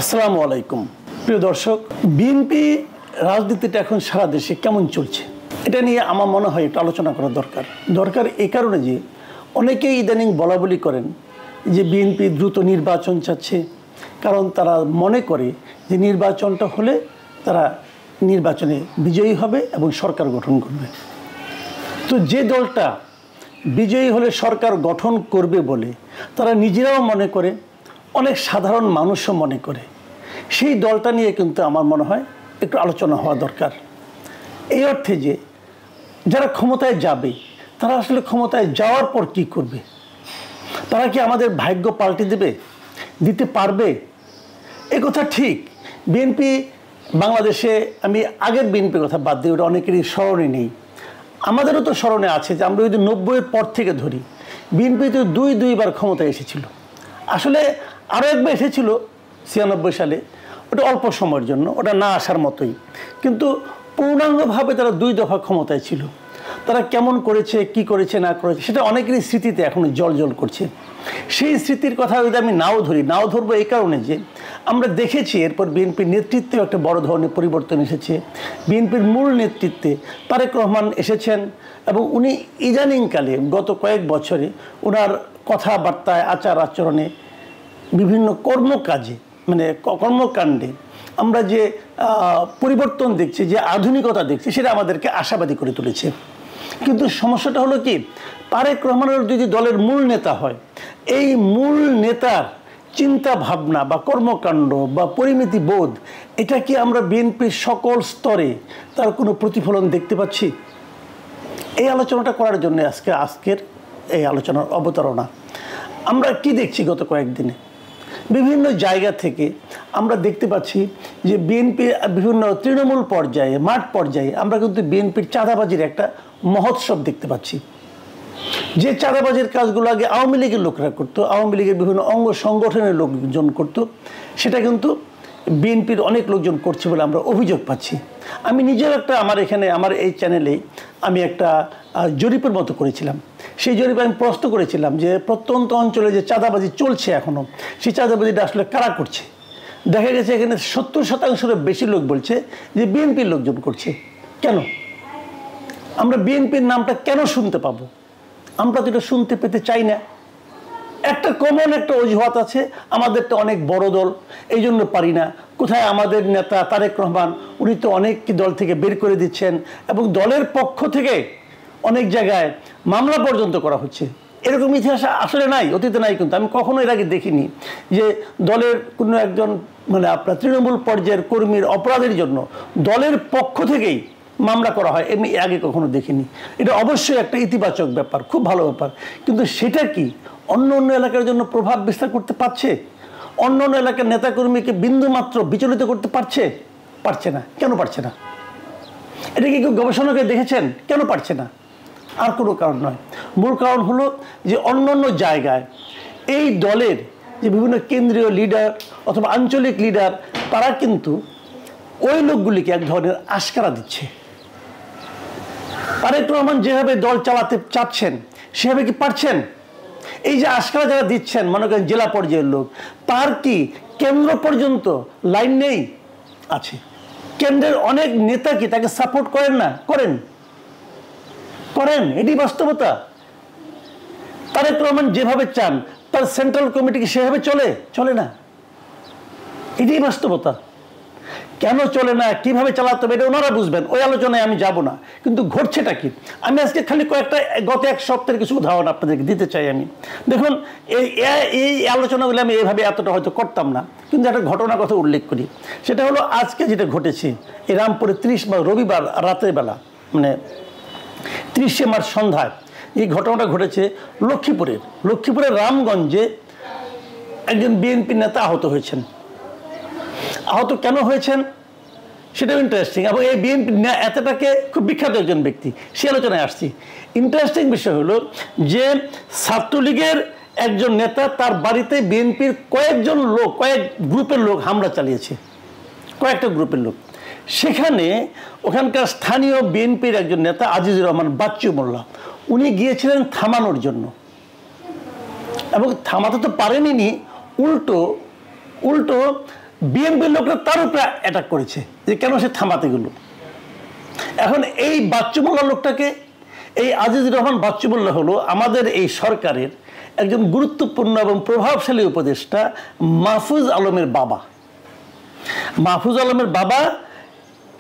আসসালামু আলাইকুম প্রিয় দর্শক, বিএনপি রাজনীতিটা এখন সারা দেশে কেমন চলছে এটা নিয়ে আমার মনে হয় একটু আলোচনা করা দরকার এই কারণে যে অনেকেই ইদানিং বলাবলি করেন যে বিএনপি দ্রুত নির্বাচন চাচ্ছে, কারণ তারা মনে করে যে নির্বাচনটা হলে তারা নির্বাচনে বিজয়ী হবে এবং সরকার গঠন করবে। তো যে দলটা বিজয়ী হলে সরকার গঠন করবে বলে তারা নিজেরাও মনে করে, অনেক সাধারণ মানুষও মনে করে, সেই দলটা নিয়ে কিন্তু আমার মনে হয় একটু আলোচনা হওয়া দরকার। এই অর্থে যে যারা ক্ষমতায় যাবে তারা আসলে ক্ষমতায় যাওয়ার পর কি করবে, তারা কি আমাদের ভাগ্য পাল্টে দিতে পারবে? এ কথা ঠিক। বিএনপি বাংলাদেশে, আমি আগের বিএনপির কথা বাদ দিই, ওটা অনেকেরই স্মরণে নেই, আমাদেরও তো স্মরণে আছে যে আমরা যদি 90-এর পর থেকে ধরি, বিএনপি তো দুইবার ক্ষমতায় এসেছিল। আসলে আরও একবার এসেছিল 96 সালে, ওটা অল্প সময়ের জন্য, ওটা না আসার মতোই, কিন্তু পূর্ণাঙ্গভাবে তারা 2 দফা ক্ষমতায় ছিল। তারা কেমন করেছে, কি করেছে না করেছে সেটা অনেকেরই স্মৃতিতে এখনও জল করছে। সেই স্মৃতির কথা যদি আমি নাও ধরবো এই কারণে যে আমরা দেখেছি এরপর বিএনপির নেতৃত্বেও একটা বড় ধরনের পরিবর্তন এসেছে। বিএনপির মূল নেতৃত্বে তারেক রহমান এসেছেন এবং উনি ইদানিংকালে গত কয়েক বছরে ওনার কথাবার্তায়, আচার আচরণে, বিভিন্ন কর্মকাজে, মানে কর্মকাণ্ডে আমরা যে পরিবর্তন দেখছি, যে আধুনিকতা দেখছি, সেটা আমাদেরকে আশাবাদী করে তুলেছে। কিন্তু সমস্যাটা হলো কি, তারেক রহমানের যদি দলের মূল নেতা হয়, এই মূল নেতার চিন্তা ভাবনা বা কর্মকাণ্ড বা পরিমিতি বোধ, এটা কি আমরা বিএনপির সকল স্তরে তার কোনো প্রতিফলন দেখতে পাচ্ছি? এই আলোচনাটা করার জন্য আজকের এই আলোচনার অবতারণা। আমরা কি দেখছি গত কয়েকদিনে বিভিন্ন জায়গা থেকে আমরা দেখতে পাচ্ছি যে বিএনপির বিভিন্ন তৃণমূল পর্যায়ে, মাঠ পর্যায়ে আমরা কিন্তু বিএনপির চাঁদাবাজির একটা মহোৎসব দেখতে পাচ্ছি। যে চাঁদাবাজির কাজগুলো আগে আওয়ামী লীগের লোকরা করতো, আওয়ামী লীগের বিভিন্ন অঙ্গ সংগঠনের লোকজন করতো, সেটা কিন্তু বিএনপির অনেক লোকজন করছে বলে আমরা অভিযোগ পাচ্ছি। আমি নিজেও আমার এই চ্যানেলে আমি একটা জরিপের মতো করেছিলাম। সেই জরিপে আমি প্রশ্ন করেছিলাম যে প্রত্যন্ত অঞ্চলে যে চাঁদাবাজি চলছে এখনও, সেই চাঁদাবাজিটা আসলে কারা করছে। দেখা গেছে এখানে 70% বেশি লোক বলছে যে বিএনপির লোকজন করছে। কেন? আমরা বিএনপির নামটা কেন শুনতে পাবো? আমরা তো এটা শুনতে পেতে চাই না। একটা কমন একটা অজুহাত আছে, আমাদের তো অনেক বড় দল, এই জন্য পারি না। কোথায় আমাদের নেতা তারেক রহমান, উনি তো অনেক দল থেকে বের করে দিচ্ছেন এবং দলের পক্ষ থেকে অনেক জায়গায় মামলা পর্যন্ত করা হচ্ছে। এরকম ইতিহাস আসলে নাই, অতীতে নাই, কিন্তু আমি কখনো এর আগে দেখিনি যে দলের কোনো একজন আপনার তৃণমূল পর্যায়ের কর্মীর অপরাধের জন্য দলের পক্ষ থেকেই মামলা করা হয়, এমনি আগে কখনো দেখিনি। এটা অবশ্যই একটা ইতিবাচক ব্যাপার, খুব ভালো ব্যাপার, কিন্তু সেটা কি অন্য এলাকার জন্য প্রভাব বিস্তার করতে পারছে? অন্য এলাকার নেতাকর্মীকে বিন্দুমাত্র বিচলিত করতে পারছে না। কেন পারছে না? এটা কি কেউ গবেষণা করে দেখেছেন কেন পারছে না? আর কোনো কারণ নয়, মূল কারণ হলো যে অন্য জায়গায় এই দলের যে বিভিন্ন কেন্দ্রীয় লিডার অথবা আঞ্চলিক লিডার, তারা কিন্তু ওই লোকগুলিকে এক ধরনের আশকারা দিচ্ছে। তারেক রহমান যেভাবে দল চালাতে চাচ্ছেন সেভাবে কি পারছেন? এই যে আশকারা যারা দিচ্ছেন, মনে করেন জেলা পর্যায়ের লোক, তার কি কেন্দ্র পর্যন্ত লাইন নেই? আছে। কেন্দ্রের অনেক নেতা কি তাকে সাপোর্ট করেন না? করেন। এটি বাস্তবতা। তারেক রহমান যেভাবে চান তার সেন্ট্রাল কমিটি কি সেভাবে চলে না। এটাই বাস্তবতা। কেন চলে না, কিভাবে চালাতে হবে, এটা ওনারা বুঝবেন, ওই আলোচনায় আমি যাব না। কিন্তু ঘটছেটা কি, আমি আজকে খালি কয়েকটা গত এক সপ্তাহের কিছু উদাহরণ আপনাদেরকে দিতে চাই। আমি দেখুন, এই আলোচনাগুলো আমি এইভাবে এতটা হয়তো করতাম না, কিন্তু একটা ঘটনার কথা উল্লেখ করি। সেটা হলো আজকে যেটা ঘটেছে এই রামপুরে রবিবার রাতের বেলা, 30শে মার্চ সন্ধ্যায় এই ঘটনাটা ঘটেছে লক্ষ্মীপুরের রামগঞ্জে। একজন বিএনপি নেতা আহত হয়েছেন। আহত কেন হয়েছেন সেটাও ইন্টারেস্টিং, এবং এই বিএনপি এতটাকে খুব বিখ্যাত একজন ব্যক্তি, সে আলোচনায় আসছি। ইন্টারেস্টিং বিষয় হলো যে ছাত্রলীগের একজন নেতা, তার বাড়িতে বিএনপির কয়েক গ্রুপের লোক হামলা চালিয়েছে, কয়েকটা গ্রুপের লোক। সেখানে ওখানকার স্থানীয় বিএনপির একজন নেতা আজিজুর রহমান বাচ্চু মোল্লা, উনি গিয়েছিলেন থামানোর জন্য, এবং থামাতে তো পারেনি, উল্টো বিএনপির লোকরা তার উপরে অ্যাটাক করেছে যে কেন সে থামাতে গেল। এখন এই বাচ্চু মোল্লা লোকটাকে, এই আজিজুর রহমান বাচ্চু মোল্লা হলো আমাদের এই সরকারের একজন গুরুত্বপূর্ণ এবং প্রভাবশালী উপদেষ্টা মাহফুজ আলমের বাবা। মাহফুজ আলমের বাবা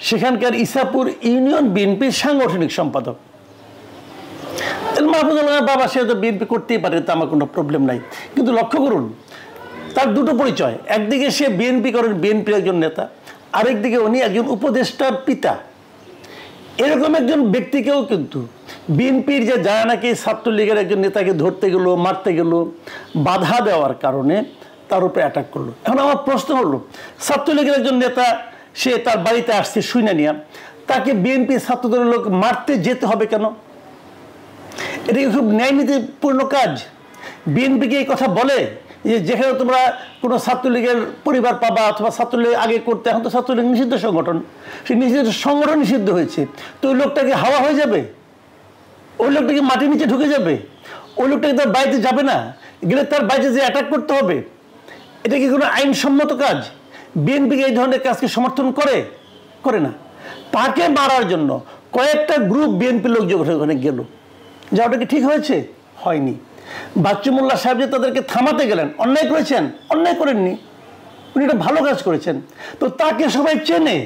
সেখানকার ইসাপুর ইউনিয়ন বিএনপির সাংগঠনিক সম্পাদক। মাহফুজ আলমের বাবা সে তো বিএনপি করতেই পারে, তা আমার কোনো প্রবলেম নাই। কিন্তু লক্ষ্য করুন তার দুটো পরিচয়, একদিকে সে বিএনপি করেন, বিএনপির একজন নেতা, আরেকদিকে উনি একজন উপদেষ্টার পিতা। এরকম একজন ব্যক্তিকেও কিন্তু বিএনপির যে যায় নাকি ছাত্রলীগের একজন নেতাকে ধরতে গেল, মারতে গেল, বাধা দেওয়ার কারণে তার উপরে অ্যাটাক করলো। এখন আমার প্রশ্ন হলো, ছাত্রলীগের একজন নেতা সে তার বাড়িতে আসছে শুনে নিয়ে, তাকে বিএনপি ছাত্রদলের লোক মারতে যেতে হবে কেন? এটা কি খুব ন্যায়নীতিপূর্ণ কাজ? বিএনপিকে এই কথা বলে যে যেখানে তোমরা কোনো ছাত্রলীগের পরিবার পাবা অথবা ছাত্রলীগ আগে করতে, এখন তো ছাত্রলীগ নিষিদ্ধ সংগঠন, সেই নিষিদ্ধ সংগঠন নিষিদ্ধ হয়েছে, তো ওই লোকটাকে হাওয়া হয়ে যাবে? ওই লোকটাকে মাটির নিচে ঢুকে যাবে? ওই লোকটাকে তার বাড়িতে যাবে না, গেলে তার বাড়িতে যে অ্যাটাক করতে হবে? এটা কি কোনো আইনসম্মত কাজ? বিএনপিকে এই ধরনের কাজকে সমর্থন করে না। তাকে মারার জন্য কয়েকটা গ্রুপ বিএনপি লোক ওখানে গেল, যা ওটা কি ঠিক হয়েছে? হয়নি। বাচ্চু মোল্লা সাহেব যে তাদেরকে থামাতে গেলেন, অন্যায় করেছেন? অন্যায় করেননি, উনি একটা ভালো কাজ করেছেন। তো তাকে সবাই চেনে,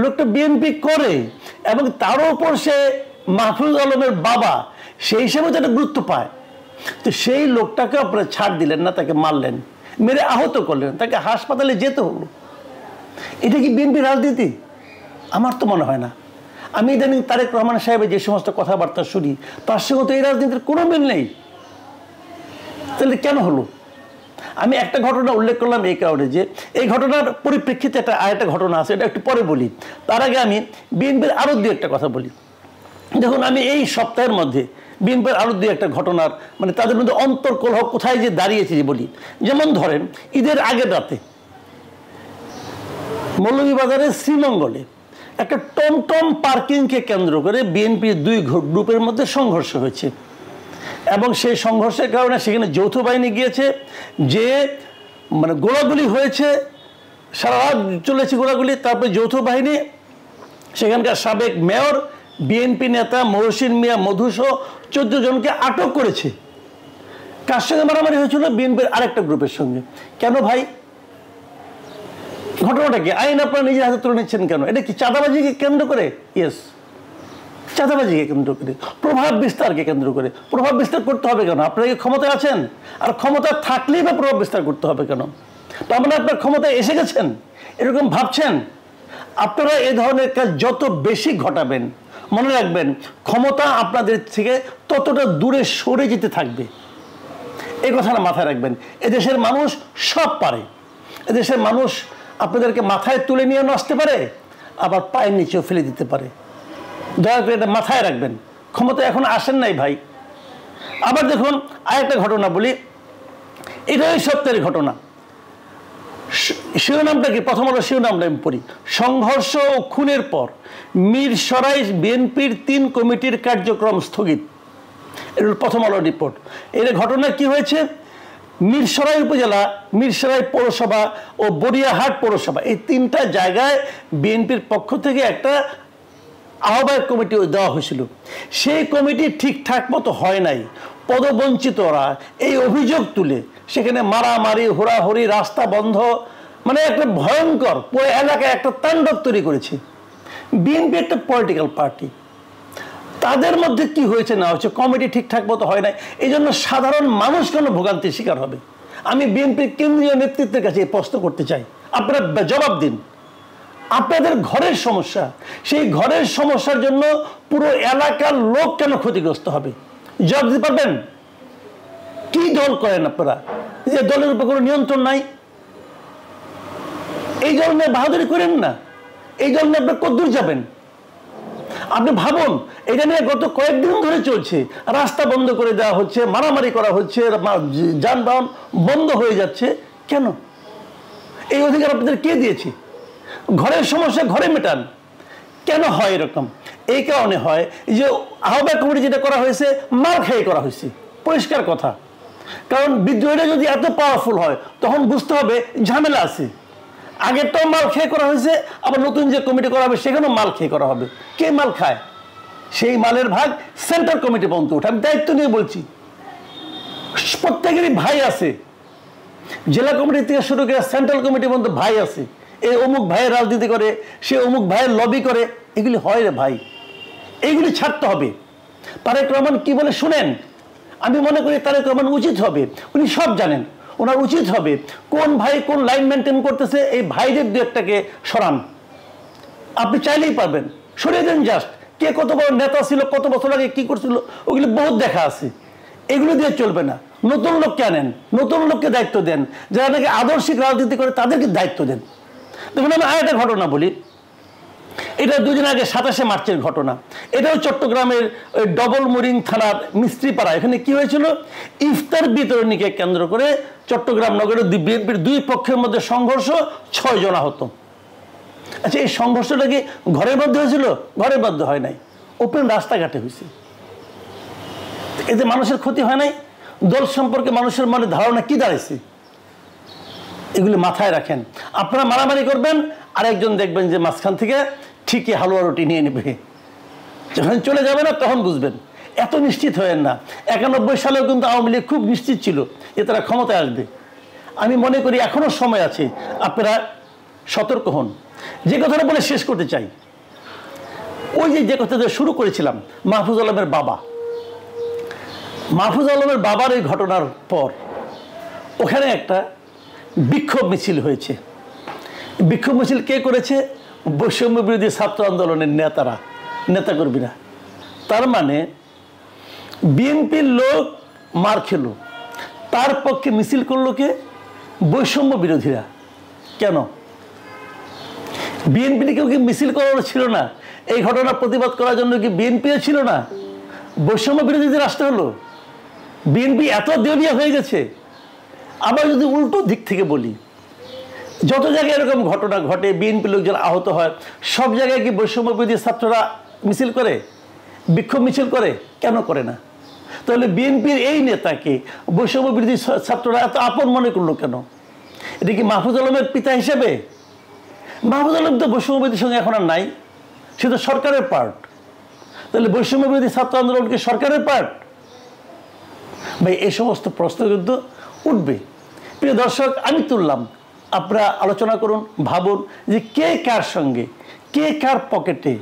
লোকটা বিএনপি করে, এবং তারও উপর সে মাহফুজ আলমের বাবা, সেই হিসাবে তো একটা গুরুত্ব পায়। তো সেই লোকটাকে আপনারা ছাড় দিলেন না, তাকে মারলেন, মেরে আহত করলেন, তাকে হাসপাতালে যেতে হলো। এটা কি বিএনপি রাজনীতি? আমার তো মনে হয় না। আমি ইদানিং তারেক রহমান সাহেবের যে সমস্ত কথাবার্তা শুনি, তার সঙ্গে তো এই রাজনীতির কোনো মিল নেই। তাহলে কেন হলো? আমি একটা ঘটনা উল্লেখ করলাম এই কারণে যে এই ঘটনার পরিপ্রেক্ষিতে আরেকটা ঘটনা আছে, এটা একটু পরে বলি। তার আগে আমি বিএনপির আরও দু একটা কথা বলি। দেখুন, আমি এই সপ্তাহের মধ্যে বিএনপির আরও দু একটা ঘটনার মানে তাদের মধ্যে অন্তর্কলহ কোথায় যে দাঁড়িয়েছে যে বলি। যেমন ধরেন, ঈদের আগের রাতে মৌলভীবাজারের শ্রীমঙ্গলে একটা টমটম পার্কিংকে কেন্দ্র করে বিএনপির দুই গ্রুপের মধ্যে সংঘর্ষ হয়েছে, এবং সেই সংঘর্ষের কারণে সেখানে যৌথ বাহিনী গিয়েছে, যে মানে গোলাগুলি হয়েছে, সারা রাত চলেছে গোলাগুলি। তারপরে যৌথ বাহিনী সেখানকার সাবেক মেয়র, বিএনপি নেতা মহসিন মিয়া মধুসহ 14 জনকে আটক করেছে। কার সঙ্গে মারামারি হয়েছিল? বিএনপির আরেকটা গ্রুপের সঙ্গে। কেন ভাই? ঘটনাটা কি? আইন আপনারা নিজের হাতে তুলে নিচ্ছেন কেন? এটা কি চাঁদাবাজিকে কেন্দ্র করে? ইয়েস, চাঁদাবাজিকে কেন্দ্র করে, প্রভাব বিস্তারকে কেন্দ্র করে। প্রভাব বিস্তার করতে হবে কেন? আপনারা কি ক্ষমতায় আছেন? আর ক্ষমতা থাকলেই বা প্রভাব বিস্তার করতে হবে কেন? তো আপনারা আপনার ক্ষমতায় এসে গেছেন এরকম ভাবছেন? আপনারা এই ধরনের কাজ যত বেশি ঘটাবেন, মনে রাখবেন ক্ষমতা আপনাদের থেকে ততটা দূরে সরে যেতে থাকবে। এই কথাটা মাথায় রাখবেন। এদেশের মানুষ সব পারে। এদেশের মানুষ আপনাদেরকে মাথায় তুলে নিয়ে আসতে পারে, আবার পায়ের নিচেও ফেলে দিতে পারে। দয়া করে এটা মাথায় রাখবেন। ক্ষমতা এখন আসেন নাই ভাই। আবার দেখুন, আরেকটা ঘটনা বলি, এটা এই সপ্তাহের ঘটনা। শিরোনামটা কি? প্রথম হলো শিরোনামটা আমি পড়ি। সংঘর্ষ ও খুনের পর মিরসরাই বিএনপির 3 কমিটির কার্যক্রম স্থগিত। এটা প্রথম আলো রিপোর্ট। এর ঘটনা কি হয়েছে? মিরসরাই উপজেলা, মিরসরাই পৌরসভা ও বড়িয়াহাট পৌরসভা, এই 3টা জায়গায় বিএনপির পক্ষ থেকে একটা আহ্বায়ক কমিটি দেওয়া হয়েছিল। সেই কমিটি ঠিকঠাক মতো হয় নাই, পদবঞ্চিতরা এই অভিযোগ তুলে সেখানে মারামারি, হোড়াহড়ি, রাস্তা বন্ধ, মানে একটা ভয়ঙ্কর পুরো এলাকায় একটা তাণ্ডব তৈরি করেছে। বিএনপি একটা পলিটিক্যাল পার্টি, তাদের মধ্যে কি হয়েছে না হয়েছে, কমিটি ঠিকঠাক মতো হয় নাই, এই জন্য সাধারণ মানুষ কেন ভোগান্তির শিকার হবে? আমি বিএনপির কেন্দ্রীয় নেতৃত্বের কাছে এই প্রশ্ন করতে চাই, আপনারা জবাব দিন। আপনাদের ঘরের সমস্যা, সেই ঘরের সমস্যার জন্য পুরো এলাকার লোক কেন ক্ষতিগ্রস্ত হবে? জবাব দিতে পারবেন? কি দল করেন আপনারা যে দলের উপর কোনো নিয়ন্ত্রণ নাই? এই দল নিয়ে বাহাদুরি করেন না। এই দল নিয়ে আপনার কতদূর যাবেন? আপনি ভাবুন, এটা নিয়ে গত কয়েকদিন ধরে চলছে, রাস্তা বন্ধ করে দেওয়া হচ্ছে, মারামারি করা হচ্ছে, যানবাহন বন্ধ হয়ে যাচ্ছে। কেন? এই অধিকার আপনাদের কে দিয়েছে? ঘরের সমস্যা ঘরে মেটান। কেন হয় এরকম? এই কারণে হয় যে আহ্বায়ক কমিটি যেটা করা হয়েছে, মার খেয়ে করা হয়েছে, পরিষ্কার কথা। কারণ বিদ্রোহীরা যদি এত পাওয়ারফুল হয়, তখন বুঝতে হবে ঝামেলা আছে। আগেরটাও মাল খেয়ে করা হয়েছে, আবার নতুন যে কমিটি করা হবে সেখানেও মাল খেয়ে করা হবে। কে মাল খায়? সেই মালের ভাগ সেন্ট্রাল কমিটি পর্যন্ত ওঠে। আমি দায়িত্ব নিয়ে বলছি, প্রত্যেকেরই ভাই আছে, জেলা কমিটি থেকে শুরু করে সেন্ট্রাল কমিটি পর্যন্ত ভাই আছে। এই অমুক ভাইয়ের রাজনীতি করে, সে অমুক ভাইয়ের লবি করে, এগুলি হয় রে ভাই, এইগুলি ছাড়তে হবে। তারেক রহমান কি বলে শুনেন, আমি মনে করি তারেক রহমান উচিত হবে, উনি সব জানেন, ওনার উচিত হবে কোন ভাই কোন লাইন মেনটেন করতেছে এই ভাইদের দু একটাকে সরান। আপনি চাইলেই পারবেন, সরিয়ে দেন জাস্ট। কে কত বড় নেতা ছিল, কত বছর আগে কি করছিল, ওগুলি বহুত দেখা আছে। এগুলো দিয়ে চলবে না, নতুন লোককে আনেন, নতুন লোককে দায়িত্ব দেন, যারা নাকি আদর্শিক রাজনীতি করে তাদেরকে দায়িত্ব দেন। দেখুন আমি আরেকটা ঘটনা বলি, এটা দুদিন আগে 27শে মার্চের ঘটনা। এটাও চট্টগ্রামের ডবল মুরিং থানার মিস্ত্রিপাড়া। এখানে কি হয়েছিল, ইফতার বিতরণীকে কেন্দ্র করে চট্টগ্রাম নগরের বিএনপির দুই পক্ষের মধ্যে সংঘর্ষ, 6 জন আহত। আচ্ছা, এই সংঘর্ষটা কি ঘরের মধ্যে হয়েছিল? ঘরের মধ্যে হয় নাই, ওপেন রাস্তাঘাটে হয়েছে। এতে মানুষের ক্ষতি হয় নাই? দল সম্পর্কে মানুষের মনে ধারণা কি দাঁড়াইছে? এগুলি মাথায় রাখেন। আপনারা মারামারি করবেন, আর একজন দেখবেন যে মাঝখান থেকে ঠিকই হালুয়া রুটি নিয়ে নেবে। যখন চলে যাবে না তখন বুঝবেন। এত নিশ্চিত হয়েন না। 91 সালেও কিন্তু আওয়ামী লীগ খুব নিশ্চিত ছিল যে তারা ক্ষমতায় আসবে। আমি মনে করি এখনো সময় আছে, আপনারা সতর্ক হন। যে কথাটা বলে শেষ করতে চাই, ওই যে কথাটা শুরু করেছিলাম, মাহফুজ আলমের বাবা, মাহফুজ আলমের বাবার এই ঘটনার পর ওখানে একটা বিক্ষোভ মিছিল হয়েছে। বিক্ষোভ মিছিল কে করেছে? বৈষম্য বিরোধী ছাত্র আন্দোলনের নেতারা, নেতাকর্মীরা। তার মানে বিএনপির লোক মার খেলো, তার পক্ষে মিছিল করলো কে? বৈষম্য বিরোধীরা। কেন? বিএনপি কেউ কি মিছিল করানো ছিল না? এই ঘটনার প্রতিবাদ করার জন্য কি বিএনপিও ছিল না? বৈষম্য বিরোধীদের আসতে হলো? বিএনপি এত দেউলিয়া হয়ে গেছে? আবার যদি উল্টো দিক থেকে বলি, যত জায়গায় এরকম ঘটনা ঘটে, বিএনপি লোকজন আহত হয়, সব জায়গায় কি বৈষম্য বিরোধী ছাত্ররা মিছিল করে, বিক্ষোভ মিছিল করে? কেন করে না? তাহলে বিএনপির এই নেতাকে বৈষম্য বিরোধী ছাত্ররা এত আপন মনে করলো কেন? এটা কি মাহফুজ আলমের পিতা হিসেবে? মাহফুজ আলম তো বৈষম্য বিরোধীর সঙ্গে এখন আর নাই, সে তো সরকারের পার্ট। তাহলে বৈষম্য বিরোধী ছাত্র আন্দোলন কি সরকারের পার্ট? ভাই, এই সমস্ত প্রশ্ন কিন্তু উঠবে। প্রিয় দর্শক, আমি তুললাম, আপনারা আলোচনা করুন, ভাবুন যে কে কার সঙ্গে, কে কার পকেটে,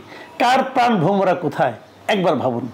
কার প্রাণ ভোমরা কোথায়, একবার ভাবুন।